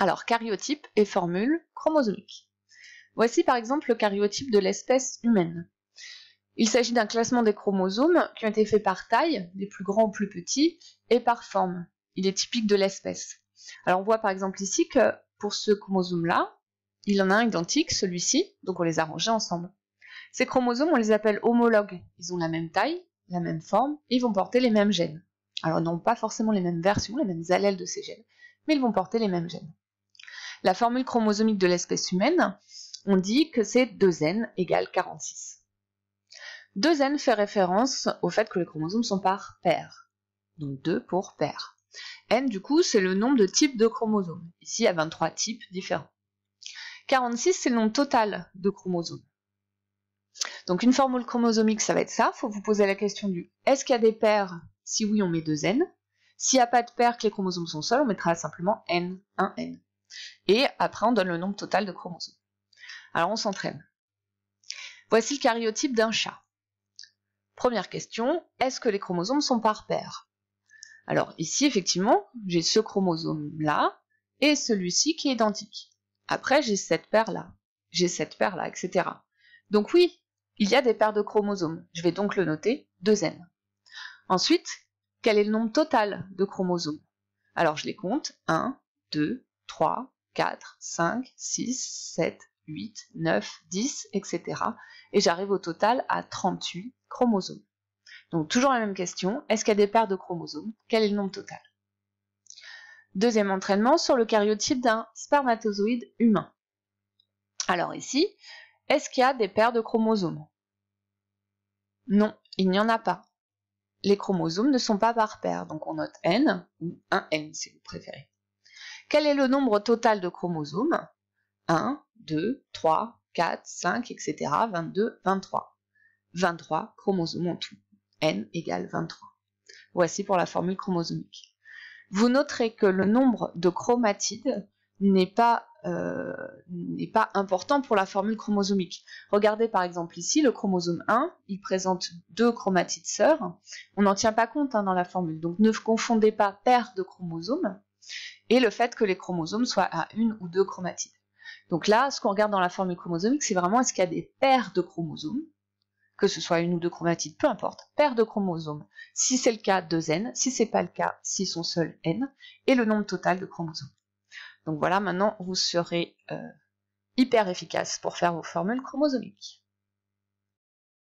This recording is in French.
Alors, karyotype et formule chromosomique. Voici par exemple le karyotype de l'espèce humaine. Il s'agit d'un classement des chromosomes qui ont été faits par taille, des plus grands aux plus petits, et par forme. Il est typique de l'espèce. Alors on voit par exemple ici que pour ce chromosome-là, il en a un identique, celui-ci, donc on les a rangés ensemble. Ces chromosomes, on les appelle homologues. Ils ont la même taille, la même forme, et ils vont porter les mêmes gènes. Alors non pas forcément les mêmes versions, les mêmes allèles de ces gènes, mais ils vont porter les mêmes gènes. La formule chromosomique de l'espèce humaine, on dit que c'est 2n égale 46. 2n fait référence au fait que les chromosomes sont par paire. Donc 2 pour paire. N, du coup, c'est le nombre de types de chromosomes. Ici, il y a 23 types différents. 46, c'est le nombre total de chromosomes. Donc une formule chromosomique, ça va être ça. Il faut vous poser la question du est-ce qu'il y a des paires? Si oui, on met 2n. S'il n'y a pas de paires, que les chromosomes sont seuls, on mettra simplement n, 1n. Et après, on donne le nombre total de chromosomes. Alors, on s'entraîne. Voici le karyotype d'un chat. Première question, est-ce que les chromosomes sont par paire? Alors ici, effectivement, j'ai ce chromosome-là et celui-ci qui est identique. Après, j'ai cette paire-là, etc. Donc oui, il y a des paires de chromosomes. Je vais donc le noter 2n. Ensuite, quel est le nombre total de chromosomes? Alors je les compte, 1, 2, 3, 4, 5, 6, 7, 8, 9, 10, etc. Et j'arrive au total à 38 chromosomes. Donc toujours la même question, est-ce qu'il y a des paires de chromosomes? Quel est le nombre total? Deuxième entraînement sur le karyotype d'un spermatozoïde humain. Alors ici, est-ce qu'il y a des paires de chromosomes? Non, il n'y en a pas. Les chromosomes ne sont pas par paire, donc on note n ou 1n si vous préférez. Quel est le nombre total de chromosomes? 1, 2, 3, 4, 5, etc. 22, 23. 23 chromosomes en tout. N égale 23. Voici pour la formule chromosomique. Vous noterez que le nombre de chromatides n'est pas important pour la formule chromosomique. Regardez par exemple ici, le chromosome 1, il présente 2 chromatides sœurs. On n'en tient pas compte dans la formule, donc ne confondez pas paire de chromosomes et le fait que les chromosomes soient à 1 ou 2 chromatides. Donc là, ce qu'on regarde dans la formule chromosomique, c'est vraiment est-ce qu'il y a des paires de chromosomes, que ce soit 1 ou 2 chromatides, peu importe, paires de chromosomes. Si c'est le cas, 2n, si c'est pas le cas, s'ils sont seuls, n, et le nombre total de chromosomes. Donc voilà, maintenant vous serez hyper efficace pour faire vos formules chromosomiques.